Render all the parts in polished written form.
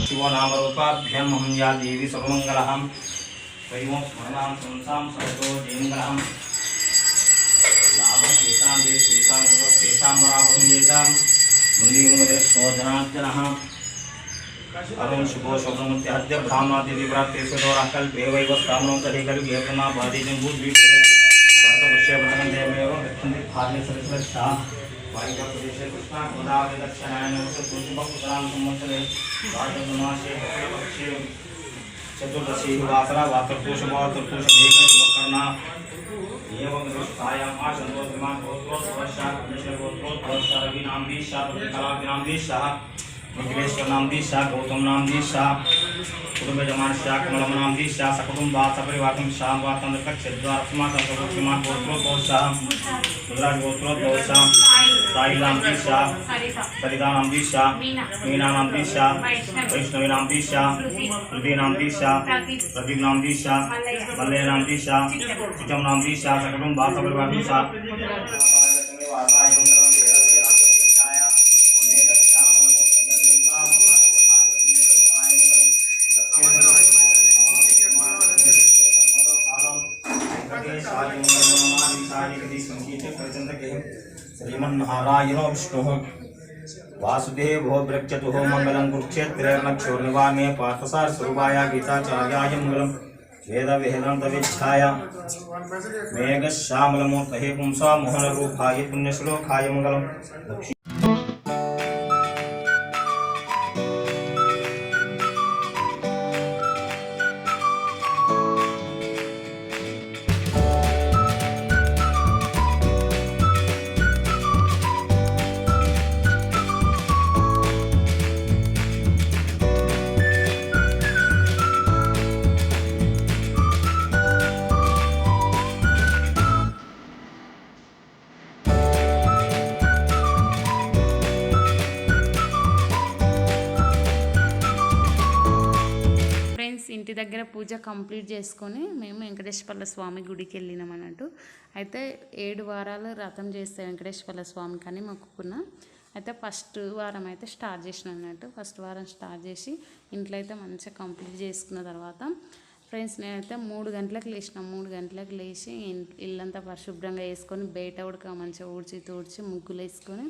शिवनामरूपाभ्याम् अहं या देवी सर्वमङ्गलम् वैमो स्मरणां संसां सर्वतो जयमङ्गलम् लाभं तेषां देशेषां तेषां वराभं येषां मन्दिरं शोधनार्जनः अरुण शुभो शोभनमुत्याद्य ब्राह्मणादिव्रात्तेषु दोराकल्पे वैव स्थामनं तदेकल्पे प्रमा बाधिजम्बूद्वीपे भारतवर्षे देवमेव गच्छन्ति भाग्ये सरस्वती वायुव्यप्रदेशे कृष्णा गोदावरी दक्षिणायने तुलसीभक्तराम संवत्सरे भाद्रपदमासे पक्षे चतुर्दशी वासरा वातर्पूषमातर्पूषभेकर्णा एवं दृष्टायाम् आशन्वोद्यमान् गोत्रोद्वर्षा गोत्रोद्वर्षा रविनाम्दीशा कलाभिनाम्दीशा निखिलेश्वरनाम्दीशा गौतमनाम्दीशा कुटुम्बजमानशा कमलमनाम्दीशा सकुटुम्बा सपरिवारं शां वातन्द्रकक्षद्वारस्माकं सर्वोत्तमान् गोत्रोद्वर्षा रुद्राज गोत्रोद्वर्षा साईनाम्दीशा सरितानाम्दीशा मीनानाम्दीशा वैष्णवीनाम्दीशा हृदयनाम्दीशा प्रदीपनाम्दीशा मल्लयनाम्दीशा चिचमनाम्दीशा सकटुम्बा सपरिवारं श्रीमन्नारायणो विष्णुः वासुदेवो ब्रह्मचतुः मंगलं कुरुक्षेत्रेर्नक्षोर्निवामे पार्थसार स्वरूपाय गीताचार्याय मंगलं वेदवेदान्तविच्छाय मेघश्यामलमूर्तये पुंसा मोहनरूपाय पुण्यश्लोकाय मंगलं। ఇంటి దగ్గర పూజ కంప్లీట్ చేసుకొని మేము వెంకటేశ్వర స్వామి గుడికి వెళ్ళినాం అన్నట్టు. అయితే 7 వారాలు వ్రతం చేస్తే వెంకటేశ్వర స్వామికి అని మొక్కుకున్నా. అయితే ఫస్ట్ వారం అయితే స్టార్ట్ చేసిన అన్నట్టు. ఫస్ట్ వారం స్టార్ట్ చేసి ఇంట్లో అయితే మంచిగా కంప్లీట్ చేసుకున్న తర్వాత ఫ్రెండ్స్ నేనైతే 3 గంటలకు లేచిన. 3 గంటలకు లేచి ఇల్లంతా పరిశుభ్రంగా వేసుకొని బయట ఉడక మంచిగా ఊడ్చి తూడ్చి ముగ్గులు వేసుకొని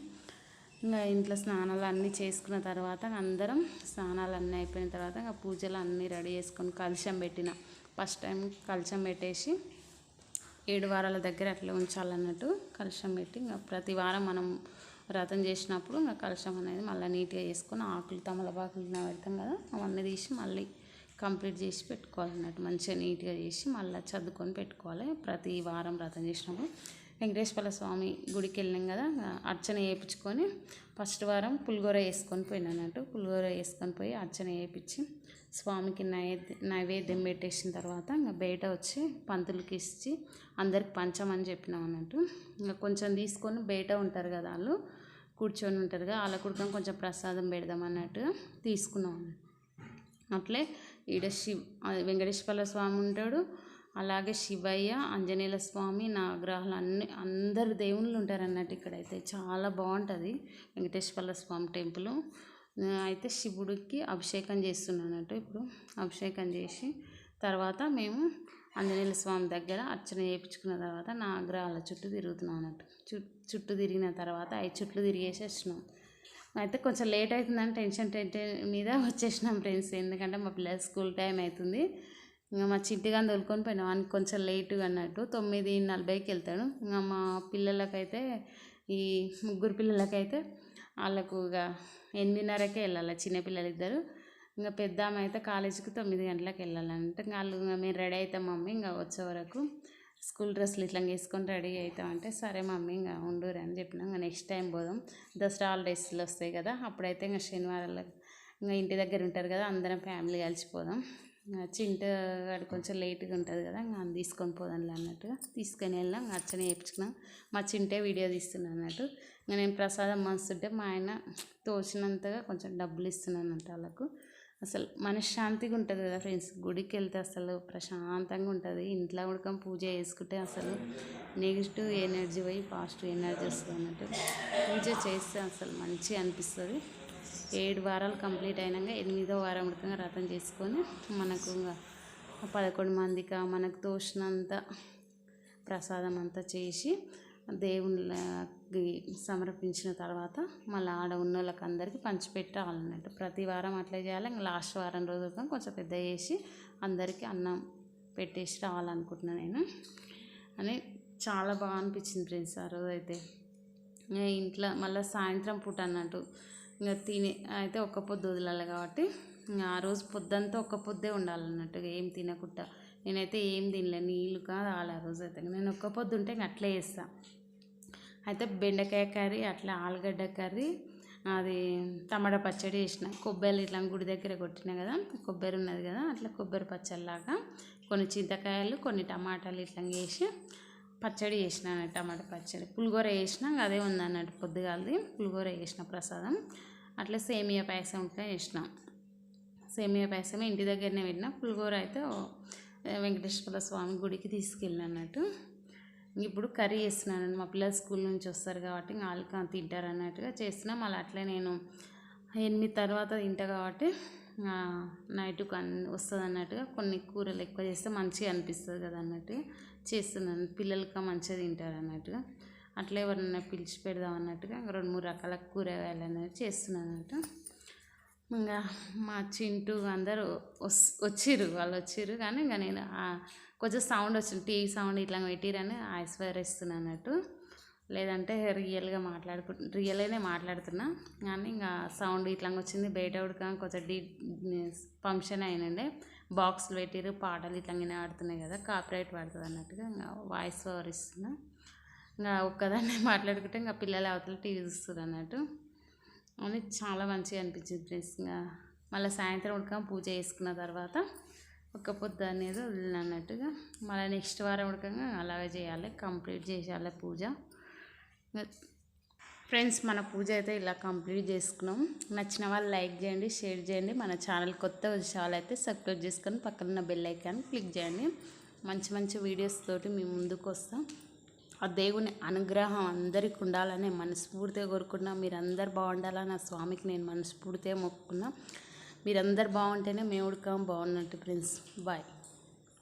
ఇంకా ఇంట్లో స్నానాలు అన్నీ చేసుకున్న తర్వాత అందరం స్నానాలు అన్నీ అయిపోయిన తర్వాత ఇంకా పూజలు అన్నీ రెడీ చేసుకొని కలశం పెట్టిన. ఫస్ట్ టైం కలశం పెట్టేసి 7 వారాల దగ్గర అట్లా ఉంచాలన్నట్టు కలశం పెట్టి ఇంకా ప్రతి వారం మనం వ్రతం చేసినప్పుడు ఇంకా కలశం అనేది మళ్ళీ నీట్గా చేసుకొని ఆకులు తమలపాకులు పెడతాం కదా అవన్నీ తీసి మళ్ళీ కంప్లీట్ చేసి పెట్టుకోవాలన్నట్టు. మంచిగా నీట్గా చేసి మళ్ళీ చదువుకొని పెట్టుకోవాలి ప్రతి వారం వ్రతం చేసినప్పుడు. వెంకటేశ్వర స్వామి గుడికి వెళ్ళినాం కదా, అర్చన చేయించుకొని ఫస్ట్ వారం పులిహోర వేసుకొని పోయినా అన్నట్టు. పులిహోర వేసుకొని పోయి అర్చన చేయించి స్వామికి నైవేద్యం పెట్టేసిన తర్వాత ఇంకా బయట వచ్చి పంతులకి ఇచ్చి అందరికి పంచమని చెప్పినాం అన్నట్టు. ఇంకా కొంచెం తీసుకొని బయట ఉంటారు కదా వాళ్ళు కూర్చొని ఉంటారు కదా, వాళ్ళ కుడుకొని కొంచెం ప్రసాదం పెడదాం అన్నట్టుగా తీసుకున్నాం. అట్లే ఈడ వెంకటేశ్వర స్వామి ఉంటాడు, అలాగే శివయ్య, ఆంజనేయుల స్వామి, నవగ్రహాలు అందరు దేవుళ్ళు ఉంటారు అన్నట్టు. ఇక్కడైతే చాలా బాగుంటుంది వెంకటేశ్వర స్వామి టెంపుల్. అయితే శివుడికి అభిషేకం చేస్తున్నాను అన్నట్టు. ఇప్పుడు అభిషేకం చేసి తర్వాత మేము ఆంజనేయుల స్వామి దగ్గర అర్చన చేయించుకున్న తర్వాత నవగ్రహాల చుట్టూ తిరుగుతున్నాం అన్నట్టు. చుట్టూ తిరిగిన తర్వాత 5 చుట్లు తిరిగేసి వచ్చినాం. అయితే కొంచెం లేట్ అవుతుందని టెన్షన్ మీద వచ్చేసినాం ఫ్రెండ్స్, ఎందుకంటే మా పిల్లల స్కూల్ టైం అవుతుంది. ఇంకా మా చింటిగాని తోలుకొని పోయినాం, వానికి కొంచెం లేటుగా అన్నట్టు 9:40కి వెళ్తాడు. ఇంకా మా పిల్లలకైతే ఈ 3 పిల్లలకైతే వాళ్ళకు ఇక 8:30కే వెళ్ళాలి, చిన్నపిల్లలు ఇద్దరు. ఇంకా పెద్ద ఆమె అయితే కాలేజీకి 9 గంటలకు వెళ్ళాలంటే ఇంకా వాళ్ళు మేము రెడీ అవుతాం మమ్మీ, ఇంకా వచ్చే వరకు స్కూల్ డ్రెస్సులు ఇట్లా వేసుకొని రెడీ అవుతామంటే సరే మమ్మీ ఇంకా ఉండురు అని చెప్పినా. ఇంకా నెక్స్ట్ టైం పోదాం, దసరా హాలిడేస్లు వస్తాయి కదా, అప్పుడైతే ఇంకా శనివారాలు ఇంకా ఇంటి దగ్గర ఉంటారు కదా, అందరం ఫ్యామిలీ కలిసిపోదాం. చింటు వాడు కొంచెం లేట్గా ఉంటుంది కదా, ఇంకా తీసుకొని పోదాంలే అన్నట్టుగా తీసుకొని వెళ్ళాం. అర్చన చేయించుకున్నాం. మా చింటే వీడియో తీస్తున్నాను అన్నట్టు. ఇంకా నేను ప్రసాదం మస్తుంటే మా ఆయన తోచినంతగా కొంచెం డబ్బులు ఇస్తున్నాను అన్నట్టు వాళ్ళకు. అసలు మనశ్శాంతిగా ఉంటుంది కదా ఫ్రెండ్స్, గుడికి వెళ్తే అసలు ప్రశాంతంగా ఉంటుంది. ఇంట్లో కూడా పూజ చేసుకుంటే అసలు నెగిటివ్ ఎనర్జీ పోయి పాజిటివ్ ఎనర్జీ వస్తుంది అన్నట్టు. పూజ చేస్తే అసలు మంచిగా అనిపిస్తుంది. 7 వారాలు కంప్లీట్ అయినాక 8వ వారం ఉడకంగా వ్రతం చేసుకొని మనకు 11 మందికి మనకు తోచినంత ప్రసాదం అంతా చేసి దేవుళ్ళకి సమర్పించిన తర్వాత మళ్ళీ ఆడ ఉన్న వాళ్ళకి అందరికీ పంచిపెట్టాలన్నట్టు. ప్రతి వారం అట్లే చేయాలి. ఇంకా లాస్ట్ వారం రోజు కొంచెం పెద్ద చేసి అందరికీ అన్నం పెట్టేసి రావాలనుకుంటున్నాను నేను అని. చాలా బాగా అనిపించింది ఫ్రెండ్స్ ఆ రోజు అయితే. ఇంట్లో మళ్ళీ సాయంత్రం పూట అన్నట్టు ఇంకా తిని అయితే ఒక్క పొద్దు వదలాలి కాబట్టి ఇంకా ఆ రోజు పొద్దంతా ఒక్క పొద్దే ఉండాలన్నట్టుగా ఏం తినకుండా. నేనైతే ఏం తినలే, నీళ్ళు కాదు ఆ రోజు అయితే. నేను ఒక్క పొద్దు ఉంటే ఇంక అట్లే చేస్తాను. అయితే బెండకాయ కర్రీ, అట్లా ఆలుగడ్డ కర్రీ, అది టమాటా పచ్చడి చేసిన. కొబ్బరి ఇట్లా గుడి దగ్గర కొట్టిన కదా, కొబ్బరి ఉన్నది కదా, అట్లా కొబ్బరి పచ్చడిలాగా కొన్ని చింతకాయలు కొన్ని టమాటాలు ఇట్లా వేసి పచ్చడి చేసిన. టమాటా పచ్చడి పులిహోర చేసిన, అదే ఉంది అన్నట్టు పొద్దుగాలది పులిహోర చేసిన ప్రసాదం. అట్లా సేమియా పాయసం ఉంటే చేసిన. సేమియా పాయసం ఇంటి దగ్గరనే పెట్టిన. పులిహోర అయితే వెంకటేశ్వర స్వామి గుడికి తీసుకెళ్ళిన అన్నట్టు. ఇప్పుడు కర్రీ చేస్తున్నాను. మా పిల్లలు స్కూల్ నుంచి వస్తారు కాబట్టి వాళ్ళకి తింటారు అన్నట్టుగా చేస్తున్నా. మళ్ళీ అట్లే నేను 8 తర్వాత తింటా కాబట్టి నైట్కి వస్తుంది అన్నట్టుగా కొన్ని కూరలు ఎక్కువ చేస్తే మంచిగా అనిపిస్తుంది కదా అన్నట్టుగా చేస్తున్నాను. పిల్లలకి మంచిగా తింటారు అన్నట్టుగా. అట్లా ఎవరన్నా పిలిచి పెడదాం అన్నట్టుగా 2-3 రకాల కూరగాయలు అనేది చేస్తున్నాను అన్నట్టు. ఇంకా మా చింటూ అందరూ వాళ్ళు వచ్చిర్రు కానీ ఇంకా నేను కొంచెం సౌండ్ వచ్చింది, టీవీ సౌండ్ ఇట్లా పెట్టిరని ఐశ్వర్యిస్తున్నాను అన్నట్టు. లేదంటే రియల్గానే మాట్లాడుతున్నా కానీ ఇంకా సౌండ్ ఇట్లా వచ్చింది. బయట ఉడక కొంచెం ఫంక్షన్ అయినండే బాక్సులు పెట్టిరు, పాటలు ఇట్లా ఆడుతున్నాయి కదా, కాపీరైట్ పడుతుంది అన్నట్టుగా ఇంకా వాయిస్ ఓవర్ ఇస్తున్నా. ఇంకా ఒక్కదాన్నే మాట్లాడుకుంటే ఇంకా పిల్లలు అవతల టీవీ చూస్తారు అన్నట్టు అని చాలా మంచిగా అనిపించింది ఫ్రెండ్స్. ఇంకా మళ్ళీ సాయంత్రం ఉడక పూజ చేసుకున్న తర్వాత ఒక్క పొద్దు అనేది వదిలినట్టుగా మళ్ళీ నెక్స్ట్ వారం ఉడకంగా అలాగే చేయాలి, కంప్లీట్ చేసేయాలి పూజ. ఫ్రెండ్స్ మన పూజ అయితే ఇలా కంప్లీట్ చేసుకున్నాం. నచ్చిన వాళ్ళు లైక్ చేయండి, షేర్ చేయండి. మన ఛానల్ కొత్త విషయాలు సబ్స్క్రైబ్ చేసుకొని పక్కన బెల్ ఐకాన్ క్లిక్ చేయండి. మంచి మంచి వీడియోస్ తోటి మేము ముందుకు వస్తాం. ఆ దేవుని అనుగ్రహం అందరికీ ఉండాలని మనస్ఫూర్తిగా కోరుకున్నా. మీరందరూ బాగుండాలని ఆ స్వామికి నేను మనస్ఫూర్తిగా మొక్కుకున్నా. మీరందరూ బాగుంటేనే మేము ఉడకం బాగున్నట్టు ఫ్రెండ్స్. బాయ్.